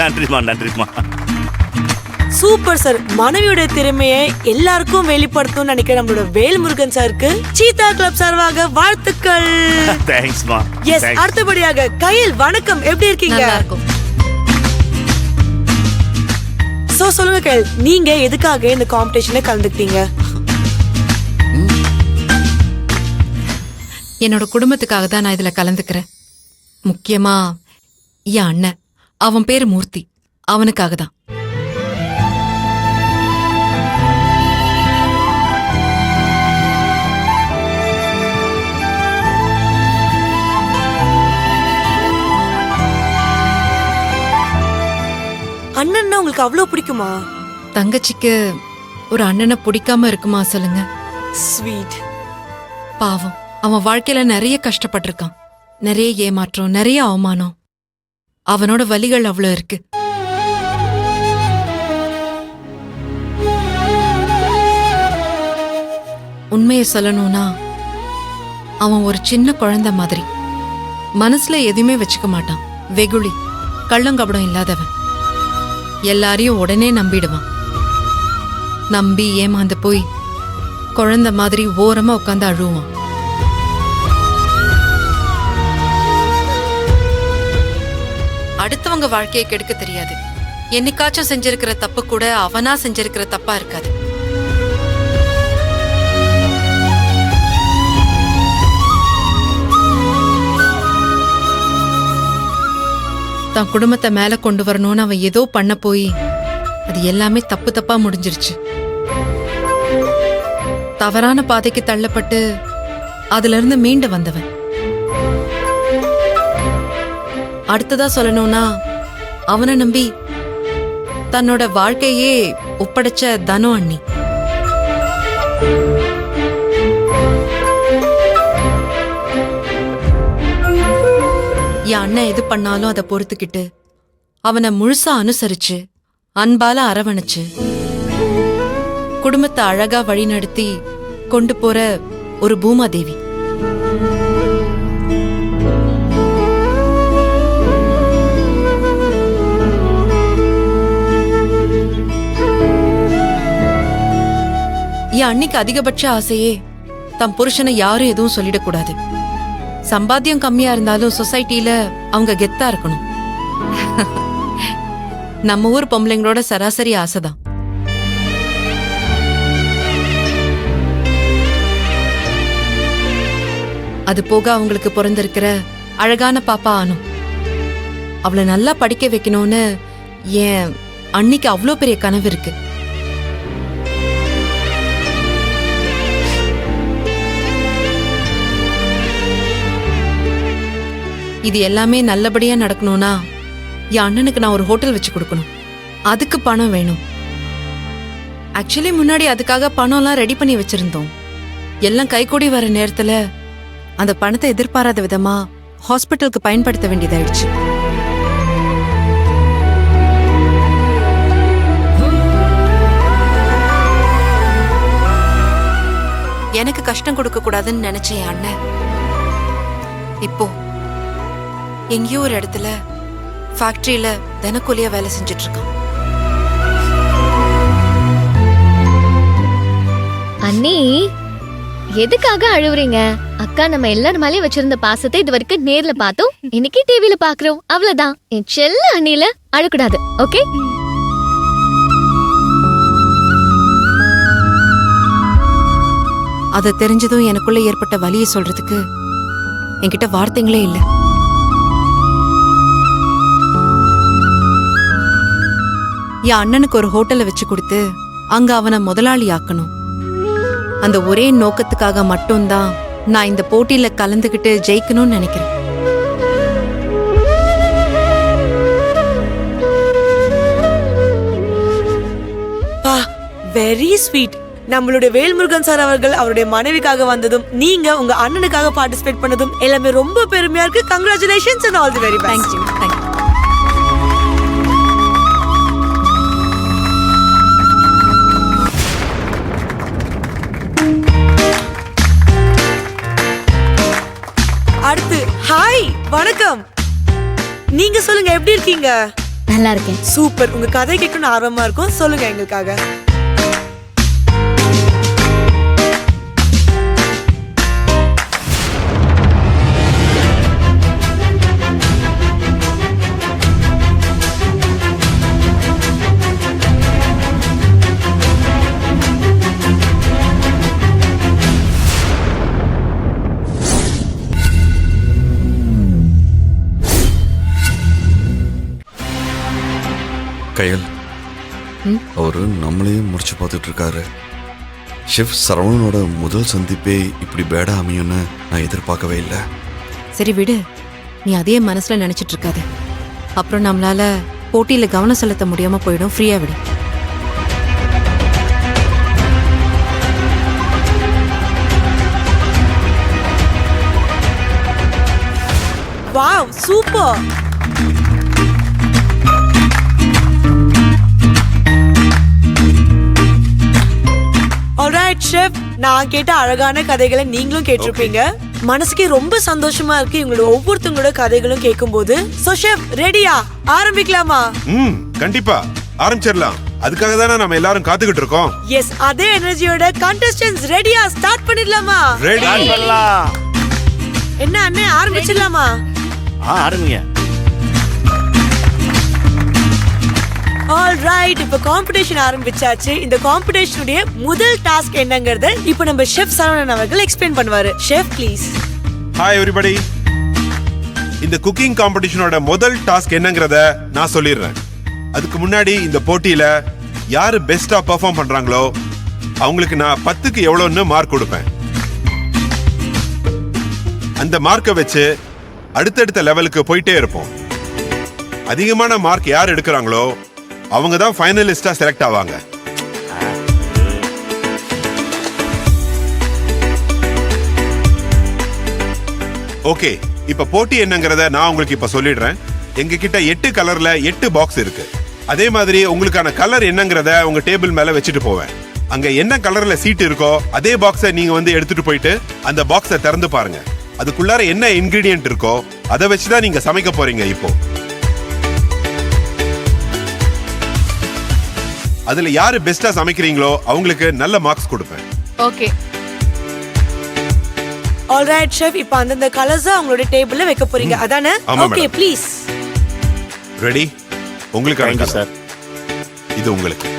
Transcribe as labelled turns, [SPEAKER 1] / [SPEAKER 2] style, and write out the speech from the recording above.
[SPEAKER 1] நன்றிமா நன்றிமா.
[SPEAKER 2] Super sir. மனைவியோட திறமையை எல்லாருக்கும் வெளிப்படுத்தணும்னு நினைக்கிற நம்மளோட வேல்முருகன் சாருக்கு சீதா கிளப் சார்பாக வாழ்த்துக்கள்.
[SPEAKER 1] தேங்க்ஸ்மா.
[SPEAKER 2] எஸ். அடுத்தபடியாக கையில் வணக்கம், எப்படி இருக்கீங்க?
[SPEAKER 3] நல்லா இருக்கும்.
[SPEAKER 2] சோ சொல்லுங்க கையில், நீங்க எதுக்காக இந்த காம்படிஷன்ல கலந்துக்கிட்டீங்க?
[SPEAKER 3] என்னோட குடும்பத்துக்காக தான் நான் இதுல கலந்துக்கிறேன். முக்கியமா என் அண்ணன், அவன் பேரு மூர்த்தி, அவனுக்காக தான்.
[SPEAKER 2] அண்ணன்னா உங்களுக்கு அவ்வளவு பிடிக்குமா?
[SPEAKER 3] தங்கச்சிக்கு ஒரு அண்ணனை பிடிக்காம இருக்குமா சொல்லுங்க?
[SPEAKER 2] ஸ்வீட்.
[SPEAKER 3] பாவம், அவன் வாழ்க்கையில நிறைய கஷ்டப்பட்டிருக்கான். நிறைய ஏமாற்றம், நிறைய அவமானம். அவனோட வலிகள் அவ்வளவு இருக்கு. உண்மையை சொல்லணும்னா அவன் ஒரு சின்ன குழந்தை மாதிரி. மனசுல எதுவுமே வச்சுக்க மாட்டான். வெகுளி, கள்ளங்கபடம் இல்லாதவன். எல்லாரையும் உடனே நம்பிடுவான். நம்பி ஏமாந்து போய் குழந்தை மாதிரி ஓரமா உட்காந்து அழுவான். அடுத்தவங்க வாழ்க்கையை கெடுக்க தெரியாது. என்னைக்காச்சும் செஞ்சிருக்கிற தப்பு கூட அவனா செஞ்சிருக்கிற தப்பா இருக்காது. தான் குடும்பத்தை மேல கொண்டு வரணும்னு அவன் ஏதோ பண்ண போய் அது எல்லாமே தப்பு தப்பா முடிஞ்சிருச்சு. தவறான பாதைக்கு தள்ளப்பட்டு அதுல இருந்து மீண்டு வந்தவன். அடுத்ததா சொல்லணும்னா அவனை நம்பி தன்னோட வாழ்க்கையே ஒப்படைச்ச தனு அண்ணி. என் அண்ணன் எது பண்ணாலும் அதை பொறுத்துக்கிட்டு அவனை முழுசா அனுசரிச்சு அன்பால அரவணைச்சு குடும்பத்தை அழகா வழிநடத்தி கொண்டு போற ஒரு பூமாதேவி. என் அன்னைக்கு அதிகபட்ச ஆசையே தம் புருஷனை யாரும் எதுவும் சொல்லிடக்கூடாது. சம்பாத்தியம் கம்மியா இருந்தாலும் சொசைட்டில அவங்க கெத்தா இருக்கணும். நம்ம ஊர் பொம்பளைங்களோட சராசரி ஆசைதான். அது போக அவங்களுக்கு பிறந்திருக்கிற அழகான பாப்பா அனு, அவளை நல்லா படிக்க வைக்கணும்னு என் அன்னைக்கு அவ்வளோ பெரிய கனவு இருக்கு. இது எல்லாமே நல்லபடியா நடக்கணும்னா என் அண்ணனுக்கு நான் ஒரு ஹோட்டல் வச்சு கொடுக்கணும். அதுக்கு பணம் வேணும். ஆக்சுவலி முன்னாடி அதுக்காக பணம்லாம் ரெடி பண்ணி வச்சிருந்தோம். எல்லாம் கைகூடி வர நேரத்துல அந்த பணத்தை எதிர்பாராத விதமா ஹாஸ்பிட்டலுக்கு பயன்படுத்த வேண்டியதாயிடுச்சு. எனக்கு கஷ்டம் கொடுக்க கூடாதுன்னு நினைச்சேன் என் அண்ணன். இப்போ எங்கேயோ ஒரு இடத்துல ஃபேக்டரியில தினக்கூலியா வேலை செஞ்சுட்டு இருக்கான்.
[SPEAKER 4] அண்ணி, எதுக்காக அழுவுறீங்க? அக்கா நம்ம எல்லாரும் மேலயும் வச்சிருந்த பாசத்தை இது வரைக்கும் நேர்ல பார்த்தோம், இன்னைக்கு டிவில பாக்குறோம், அவ்வளவுதான். என் செல்ல அண்ணில அழக்கூடாது, ஓகே?
[SPEAKER 3] அதை தெரிஞ்சதும் எனக்குள்ள ஏற்பட்ட வலியை சொல்றதுக்கு என்கிட்ட வார்த்தைங்களே இல்லை. என் அண்ணனுக்கு ஒரு ஹோட்டலை வச்சு கொடுத்து அங்க அவனை முதலாளி ஆக்கணும். அந்த ஒரே நோக்கத்துக்காக மட்டும்தான் நான் இந்த போட்டியில கலந்துகிட்டு ஜெயிக்கணும்னு நினைக்கிறேன்.
[SPEAKER 2] Very sweet. நம்மளுடைய வேல்முருகன் சார் அவர்கள் அவருடைய மனைவிக்காக வந்ததும் நீங்க உங்க அண்ணனுக்காக பார்ட்டிசிபேட் பண்ணதும் எல்லாமே ரொம்ப பெருமையா இருக்கு. Congratulations and all the very best.
[SPEAKER 3] Thank you. Thank you.
[SPEAKER 2] அடுத்து ஹாய் வணக்கம். நீங்க சொல்லுங்க, எப்படி இருக்கீங்க?
[SPEAKER 4] நல்லா இருக்கேன்.
[SPEAKER 2] சூப்பர். உங்க கதை கேட்கணும்னு ஆர்வமா இருக்கும், சொல்லுங்க எங்களுக்காக.
[SPEAKER 5] கையல் அவரு நம்மளையும் முடிச்சு பார்த்துட்டு இருக்காரு. ஷெஃப் சரவணனோட முதல் சந்திப்பே இப்படி பேடா அமையும்னு நான் எதிர்பார்க்கவே இல்லை.
[SPEAKER 3] சரி விடு, நீ அதே மனசுல நினைச்சிட்டு இருக்காத. அப்புறம் நம்மளால போட்டியில கவனம் செலுத்த முடியாம போயிடும். ஃப்ரீயா விடு.
[SPEAKER 2] Wow, super. ஆல்ரைட் ஷெஃப், நான் கேட்ட அழகான கதைகளை நீங்களும் கேட்டிருப்பீங்க. மனசுக்கே ரொம்ப சந்தோஷமா இருக்கு இவங்களோட ஒவ்வொருத்தவங்களோட கதைகளும் கேட்கும்போது. சோ ஷெஃப், ரெடியா? ஆரம்பிக்கலாமா?
[SPEAKER 6] கண்டிப்பா ஆரம்பிச்சிடலாம். அதுக்காக தானே நம்ம எல்லாரும் காத்துக்கிட்டு இருக்கோம்.
[SPEAKER 2] எஸ், அதே எனர்ஜியோட கண்டஸ்டன்ட்ஸ் ரெடியா? ஸ்டார்ட் பண்ணிடலாமா?
[SPEAKER 6] ரெடி.
[SPEAKER 1] பண்ணலாம்.
[SPEAKER 2] என்ன அண்ணே, ஆரம்பிச்சிடலாமா?
[SPEAKER 1] ஆரம்பிங்க.
[SPEAKER 2] ஆல்ரைட், இப்ப காம்படிஷன் ஆரம்பிச்சாச்சு. இந்த காம்படிஷனுடைய முதல் டாஸ்க் என்னங்கறத இப்போ நம்ம ஷெஃப் சரவணன் அவர்கள் எக்ஸ்பிளைன் பண்ணுவாரு. Chef please.
[SPEAKER 6] Hi everybody. இந்த குக்கிங் காம்படிஷனோட முதல் டாஸ்க் என்னங்கறத நான் சொல்லிடுறேன். அதுக்கு முன்னாடி இந்த போட்டியில யாரு பெஸ்டா பெர்ஃபார்ம் பண்றாங்களோ அவங்களுக்கு நான் 10க்கு எவ்வளோன்னு மார்க் கொடுப்பேன். அந்த மார்க்கை வச்சு அடுத்தடுத்த லெவலுக்கு போயிட்டே இருப்போம். அதிகமான மார்க் யார் எடுக்கிறாங்களோ அவங்க தான் ஃபைனலிஸ்டா செலக்ட் ஆவாங்க. ஓகே, இப்ப போட்டி என்னங்கறத நான் உங்களுக்கு இப்ப சொல்லிடுறேன். எங்க கிட்ட 8 கலர்ல 8 பாக்ஸ் இருக்கு. அதே மாதிரி உங்களுக்கான கலர் என்னங்கறத உங்க டேபிள் மேல வச்சுட்டு போவேன். அங்க என்ன கலர்ல சீட் இருக்கோ அதே பாக்ஸை நீங்க வந்து எடுத்துட்டு போயிட்டு அந்த பாக்ஸை திறந்து பாருங்க. அதுக்குள்ளார என்ன இன்கிரிடியன்ட் இருக்கோ அதை வச்சுதான் நீங்க சமைக்க போறீங்க. இப்போ அதுல யாரு பெஸ்டா சமைக்கிறீங்களோ அவங்களுக்கு நல்ல மார்க்ஸ் கொடுப்பேன்.
[SPEAKER 3] ஓகே.
[SPEAKER 2] ஆல்ரைட் ஷெஃப், இப்போ அந்த கலர்ஸ் அவங்களோட டேபிள்ல வைக்க போறீங்க அதானே?
[SPEAKER 6] ஆமா,
[SPEAKER 2] ஓகே
[SPEAKER 6] மேடம்.
[SPEAKER 2] ப்ளீஸ்.
[SPEAKER 6] ரெடி? உங்களுக்கு
[SPEAKER 1] Thank you, sir.
[SPEAKER 6] இது உங்களுக்கு.